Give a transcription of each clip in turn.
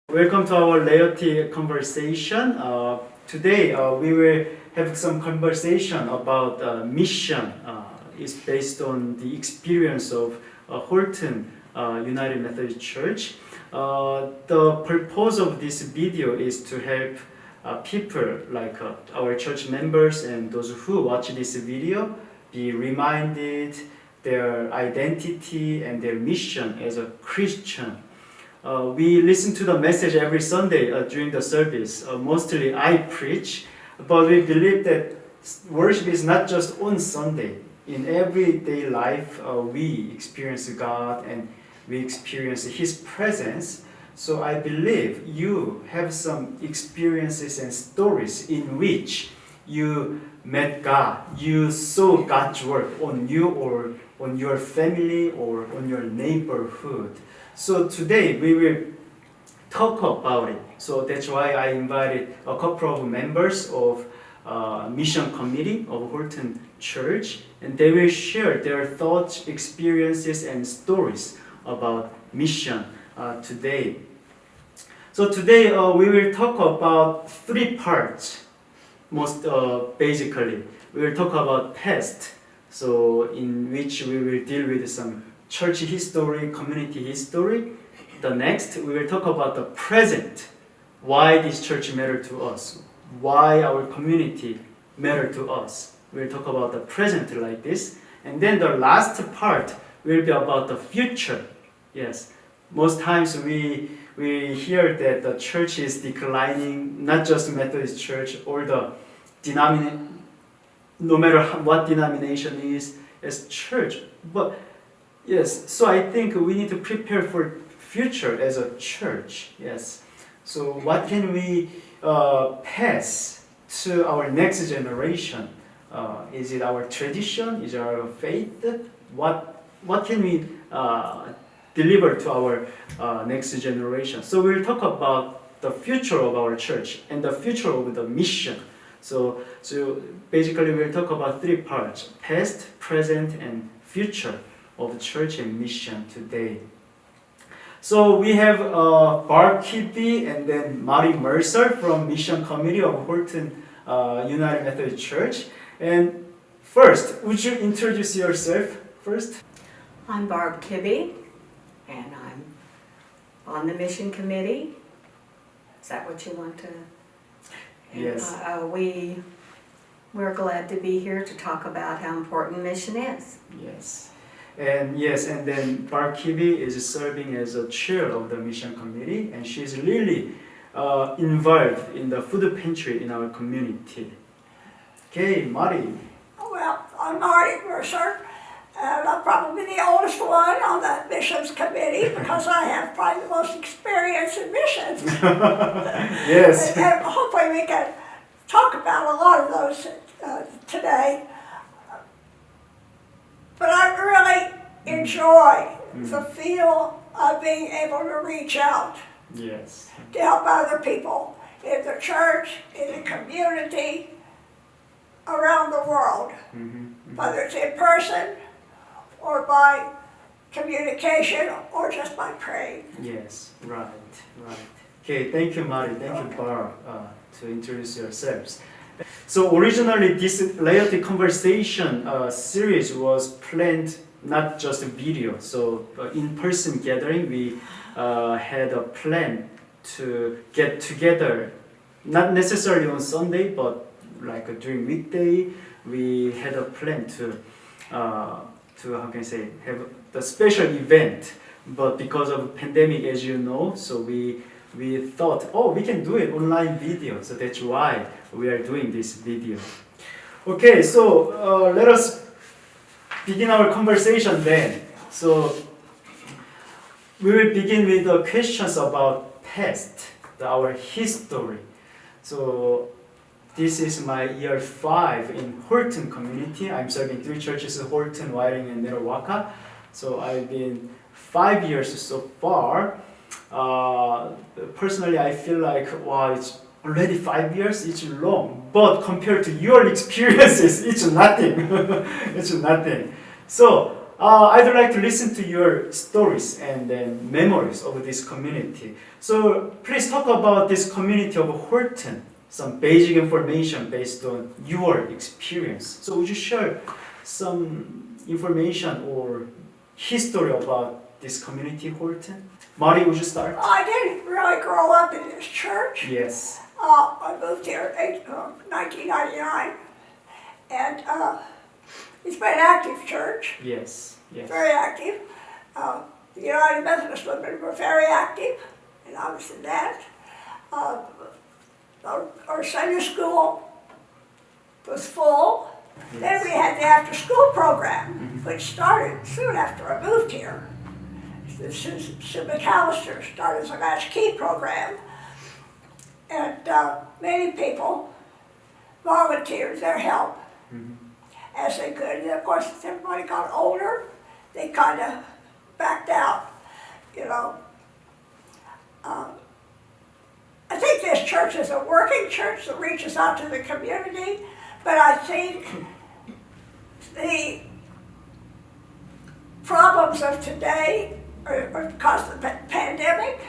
Welcome to our Laity conversation. Today we will have some conversation about mission. It's based on the experience of Horton United Methodist Church. The purpose of this video is to help people like our church members and those who watch this video be reminded their identity and their mission as a Christian. We listen to the message every Sunday during the service. Mostly I preach, but we believe that worship is not just on Sunday. In everyday life, we experience God and we experience His presence. So I believe you have some experiences and stories in which you met God. You saw God's work on you or on your family or on your neighborhood. So today we will talk about it. So that's why I invited a couple of members of mission committee of Horton Church, and they will share their thoughts, experiences, and stories about mission today. So today we will talk about three parts. Most basically, we will talk about past. So in which we will deal with some church history, community history. The next, we will talk about the present. Why this church matter to us? Why our community matter to us? We'll talk about the present like this. And then the last part will be about the future. Yes, most times we hear that the church is declining, not just Methodist church, or the no matter what denomination is as church. But yes, so I think we need to prepare for future as a church. Yes. So what can we pass to our next generation? Is it our tradition? Is it our faith? What can we deliver to our next generation? So we'll talk about the future of our church and the future of the mission. So basically we'll talk about three parts: past, present, and future of the church and mission today. So we have Barb, Kibby, and then Marty, Mercer from Mission Committee of Horton United Methodist Church. And first, would you introduce yourself first? I'm Barb Kibby, and I'm on the Mission Committee. Is that what you want to? Yes. We're glad to be here to talk about how important mission is. Yes. And then Barb Kibby is serving as a chair of the Mission Committee, and she's really involved in the food pantry in our community. Okay, Marty. Well, I'm Marty Mercer, and I'm probably the oldest one on that missions committee because I have probably the most experience in missions. Yes. And hopefully we can talk about a lot of those today. But I really enjoy the feel of being able to reach out Yes. to help other people in the church, in the community, around the world, whether it's in person or by communication or just by praying. Yes, right. Okay, thank you, Marty. Thank you, Barb, to introduce yourselves. So originally, this Laity conversation series was planned not just a video. So in-person gathering, we had a plan to get together, not necessarily on Sunday, but like during weekday. We had a plan to how can I say, have the special event. But because of pandemic, as you know, so we thought, oh, we can do it online video. So that's why we are doing this video. Okay, so let us begin our conversation then. So we will begin with the questions about past, our history. So this is my year 5 in Horton community. I'm serving 3 churches: Horton, Whiting, and Netawaka. So I've been 5 years so far. Personally, I feel like, wow, it's already 5 years. It's long, but compared to your experiences, it's nothing. It's nothing. So I'd like to listen to your stories and then memories of this community. So please talk about this community of Horton, some basic information based on your experience. So would you share some information or history about this community, Horton? Marty, would you start? I didn't really grow up in this church. Yes. I moved here in 1999, and it's been an active church, Yes. Yes. very active. The United Methodist women were very active, and I was in that. Our Sunday school was full. Then we had the after-school program, which started soon after I moved here. Sue McAllister started the latchkey program, and many people volunteered their help as they could. And of course, as everybody got older, they kind of backed out, you know. I think this church is a working church that reaches out to the community, but I think the problems of today are because of the pandemic.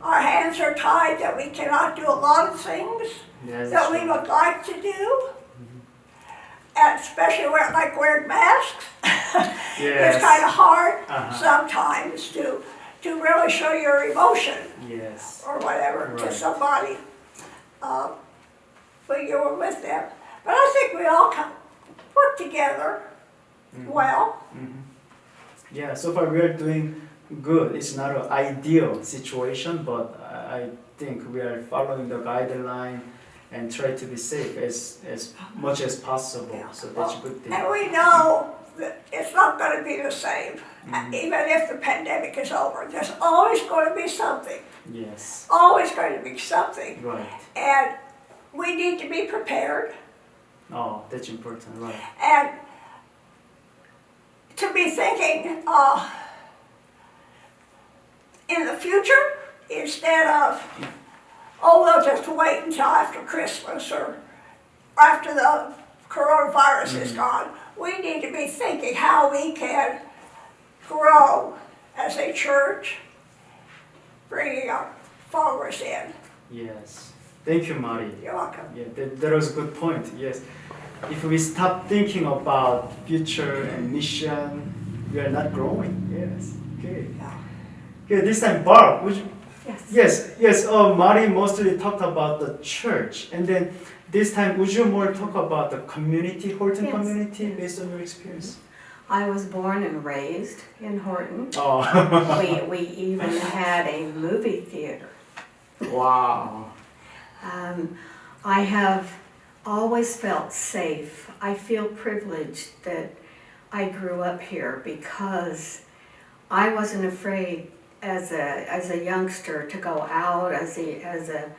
Our hands are tied that we cannot do a lot of things that we would like to do, and especially like wearing masks. Yes. It's kind of hard sometimes to really show your emotion Yes. or whatever to Right. somebody when you were with them. But I think we all can work together well. Yeah, so far we are doing good. It's not an ideal situation, but I think we are following the guideline and try to be safe as much as possible. Yeah. So that's a good thing. And we know that it's not going to be the same, even if the pandemic is over. There's always going to be something. Yes. Always going to be something. Right. And we need to be prepared Oh, that's important. Right. and to be thinking in the future instead of, oh, we'll just wait until after Christmas or after the coronavirus is gone. We need to be thinking how we can grow as a church, bringing our followers in. Yes. Thank you, Marty. You're welcome. Yeah, that was a good point. Yes. If we stop thinking about future and mission, we are not growing. Yes. Okay. Yeah. Okay, this time, Barb, would you? Yes. Yes. Marty mostly talked about the church, and then this time, would you more talk about the community, Horton Yes. community, based on your experience? I was born and raised in Horton. Oh. We even had a movie theater. Wow. I have always felt safe. I feel privileged that I grew up here because I wasn't afraid as a youngster to go out as a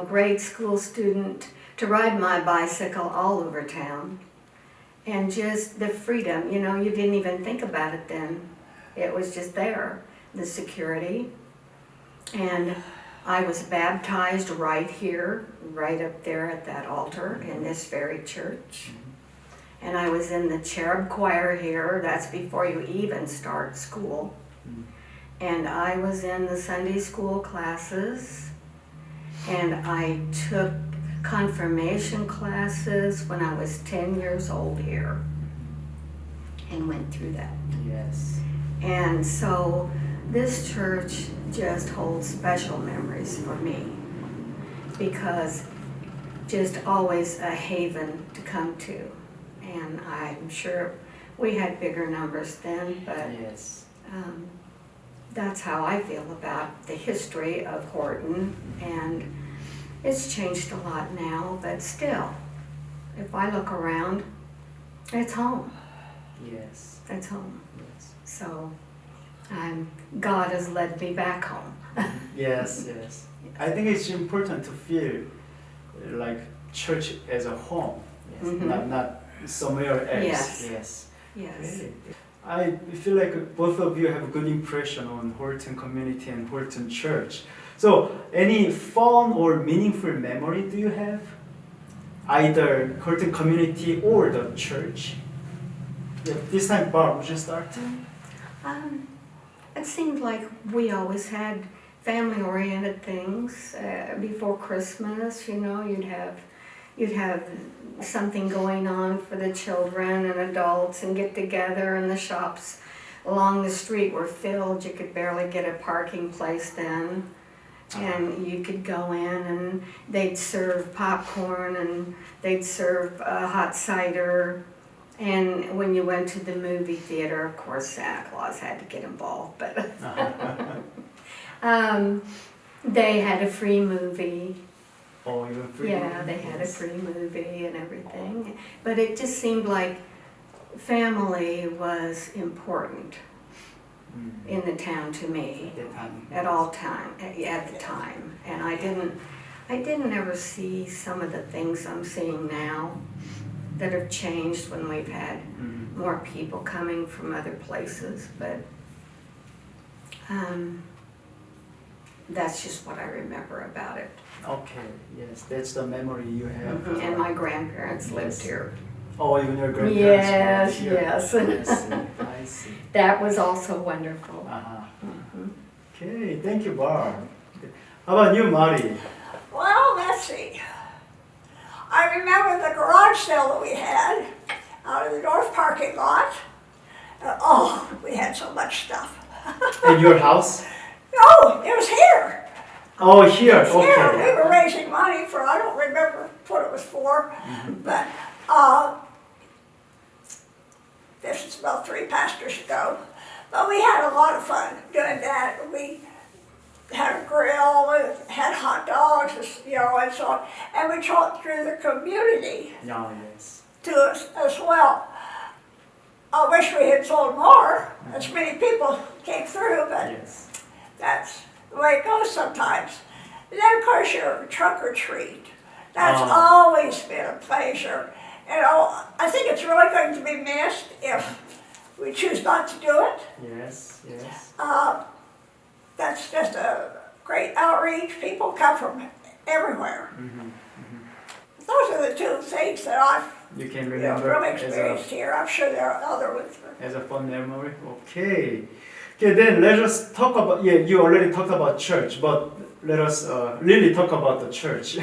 grade school student to ride my bicycle all over town, and just the freedom. You didn't even think about it then. It was just there, the security. And I was baptized right here, right up there at that altar in this very church. And I was in the cherub choir here. That's before you even start school. And I was in the Sunday school classes. And I took confirmation classes when I was 10 years old here and went through that. Yes. And so this church just holds special memories for me because just always a haven to come to. And I'm sure we had bigger numbers then, but Yes. that's how I feel about the history of Horton. And it's changed a lot now, but still, if I look around, it's home. Yes. It's home. Yes. So God has led me back home. Yes. Yes. I think it's important to feel like church as a home, yes. Not somewhere else. Yes. Yes. Yes. Really. I feel like both of you have a good impression on Horton community and Horton church. So, any fun or meaningful memory do you have? Either Horton community or the church? Yeah, this time, Barb, would you start? It seemed like we always had family-oriented things. Before Christmas, you know, you'd have something going on for the children and adults and get together, and the shops along the street were filled. You could barely get a parking place then. And you could go in and they'd serve popcorn and they'd serve hot cider. And when you went to the movie theater, of course, Santa Claus had to get involved. But they had a free movie. Oh, even free? Yeah, they had a free movie and everything. But it just seemed like family was important in the town to me at all time, at the time. And I didn't ever see some of the things I'm seeing now that have changed when we've had more people coming from other places, but that's just what I remember about it. Okay, yes, that's the memory you have. And my grandparents lived here. Oh, even your grandparents Yes, were here. yes. I see, I see. That was also wonderful. Okay, thank you, Barb. How about you, Marty? Well, let's see. I remember the garage sale that we had out of the north parking lot. Oh, we had so much stuff. In your house? No, it was here. Oh, here, Here, we okay. were raising money for, I don't remember what it was for, but this is about 3 pastors ago. But we had a lot of fun doing that. We had a grill, we had hot dogs, you know, and so on. And we talked through the community Yeah, yes. to us as well. I wish we had sold more, as many people came through, but Yes. that's the way it goes sometimes. And then, of course, your trunk or treat. That's always been a pleasure. You know, I think it's really going to be missed if we choose not to do it. Yes, yes. That's just a great outreach. People come from everywhere. Those are the 2 things that I've You can really remember experienced here. I'm sure there are other ones. as a fun memory? Okay. Okay, then let us talk about, yeah, you already talked about church, but let us really talk about the church.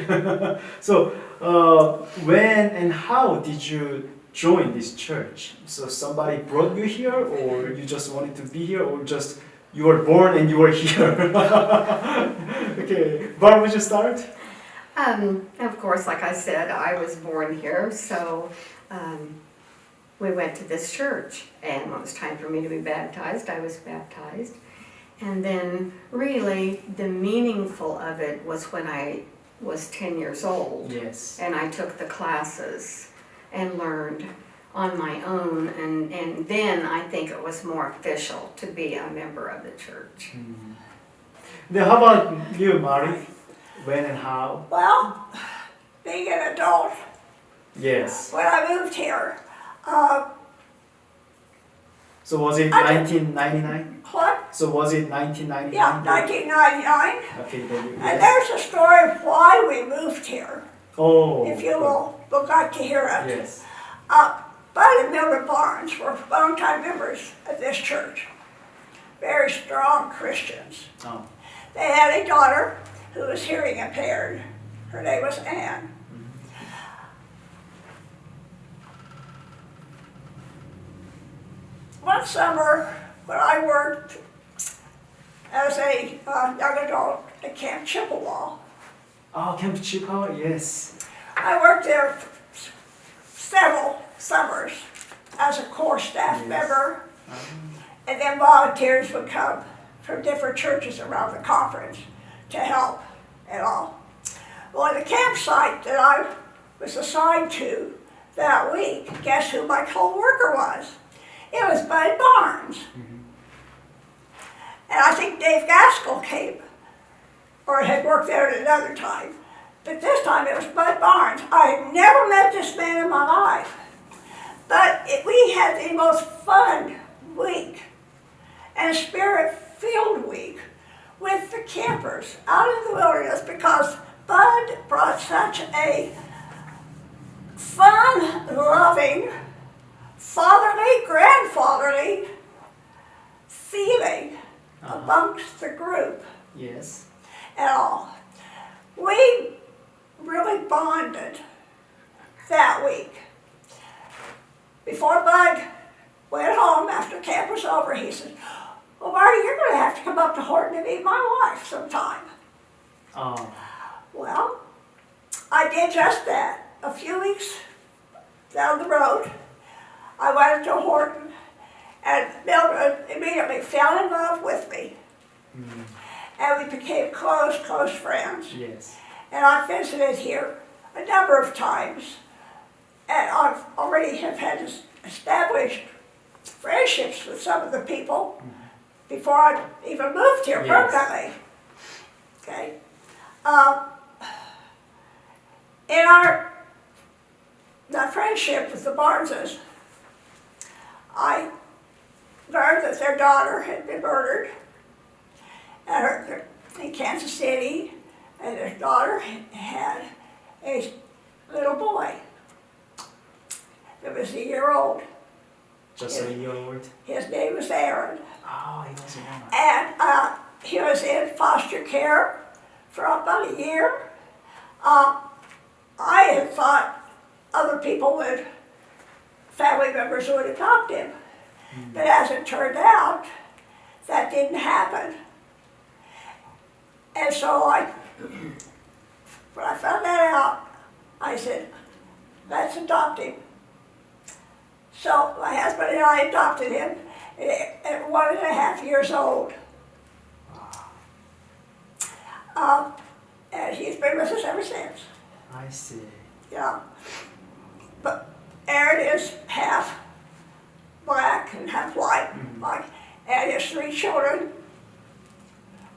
So, when and how did you join this church? So somebody brought you here, or you just wanted to be here, or just you were born and you were here? Okay, Barb, would you start? Of course, like I said, I was born here, so we went to this church, and when it was time for me to be baptized, I was baptized. And then really the meaningful of it was when I was 10 years old. Yes. And I took the classes and learned on my own, and then I think it was more official to be a member of the church. Then how about you, Marty? When and how? Well, being an adult, Yes. when I moved here, So was it I 1999? what? So was it 1999? Yeah, 1999. Okay, then you, And yes. there's a story of why we moved here, Oh. if you would like to hear it. Yes. Bud and Mildred Barnes were longtime members of this church, very strong Christians. Oh. They had a daughter who was hearing impaired. Her name was Anne. One summer, when I worked as a young adult at Camp Chippewa, Oh, Camp Chippewa, yes. I worked there for several summers as a core staff Yes. member, and then volunteers would come from different churches around the conference to help and all. Well, the campsite that I was assigned to that week, guess who my co-worker was? It was Bud Barnes. And I think Dave Gaskell came, or had worked there at another time. But this time it was Bud Barnes. I had never met this man in my life. But we had the most fun week and spirit-filled week with the campers out in the wilderness, because Bud brought such a fun, loving, fatherly, grandfatherly feeling amongst the group Yes. and all. We really bonded that week. Before Bud went home after camp was over, he said, well, Marty, you're going to have to come up to Horton and meet my wife sometime. Oh. Well, I did just that. A few weeks down the road, I went to Horton, and Mildred immediately fell in love with me. And we became close friends. Yes. And I visited here a number of times, and I've already have had established friendships with some of the people before I even moved here permanently. Okay. In the friendship with the Barneses, I learned that their daughter had been murdered in Kansas City, and their daughter had a little boy that was a year old. Just a year old. His name was Aaron. Oh, he was young. And he was in foster care for about a year. I had thought other people family members would adopt him. But as it turned out, that didn't happen. And so when I found that out, I said, let's adopt him. So my husband and I adopted him at 1.5 years old. And he's been with us ever since. I see. Yeah. But Aaron is half black and half white. And his 3 children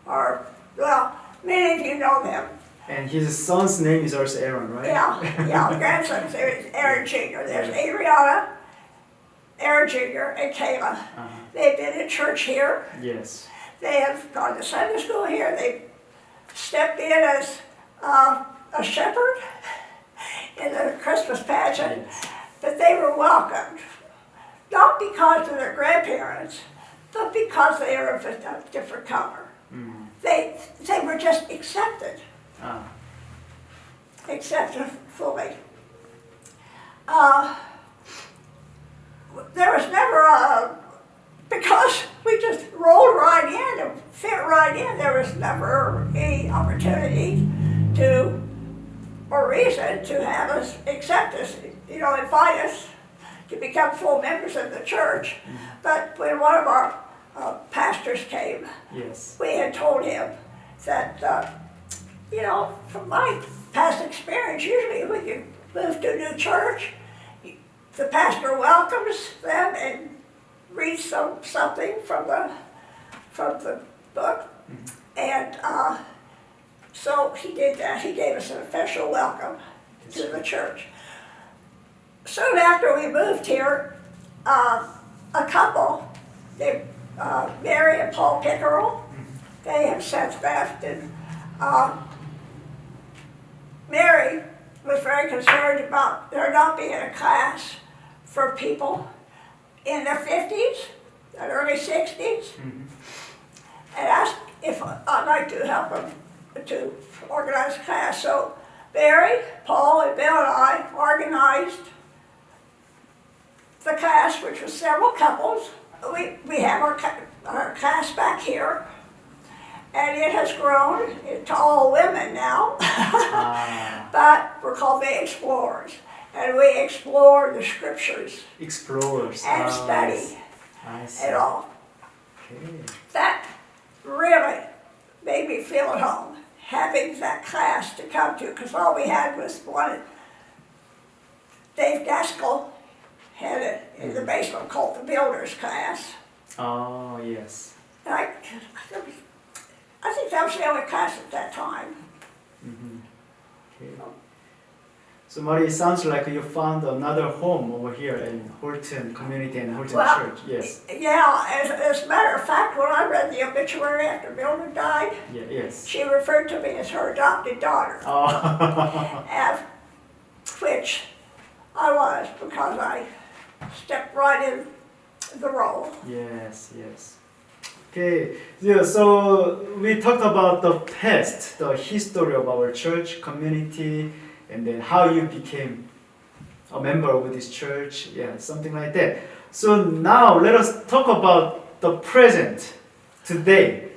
are, well, many of you know them. And his son's name is also Aaron, right? Yeah, grandsons. There's Aaron Jr., there's Adriana, Aaron Jr., and Kayla. They've been in church here. Yes. They have gone to Sunday school here. They stepped in as a shepherd in the Christmas pageant. Yes. But they were welcomed, not because of their grandparents, but because they are of a different color. They were just accepted. Accepted fully. There was never because we just rolled right in and fit right in, there was never any opportunity or reason to have us accept us, invite us to become full members of the church. But when one of our pastors came, Yes. we had told him that, from my past experience, usually when you move to a new church, the pastor welcomes them and reads something from the book. And so he did that. He gave us an official welcome to the church. Soon after we moved here, a couple, Mary and Paul Pickerel, they have since left, and Mary was very concerned about there not being a class for people in their 50s and early 60s, and asked if I'd like to help them to organize a class. So Mary, Paul, and Bill and I organized the class, which was several couples. We have our class back here, and it has grown into all women now. But we're called the Explorers, and we explore the scriptures. Explorers. And study. I see. And all. Okay. That really made me feel at home, having that class to come to, because all we had was one. Dave Gaskell had it in the basement called the Builders class. Oh, yes. And I think that was the only class at that time. Okay. So Marty, it sounds like you found another home over here in Horton Community and Horton Church. Yes. Yeah, as a matter of fact, when I read the obituary after Mildred died, Yes. she referred to me as her adopted daughter. Oh. Which I was, because I stepped right in the role. Yes, yes. Okay, yeah, so we talked about the past, the history of our church community, and then how you became a member of this church, yeah, something like that. So now let us talk about the present, today.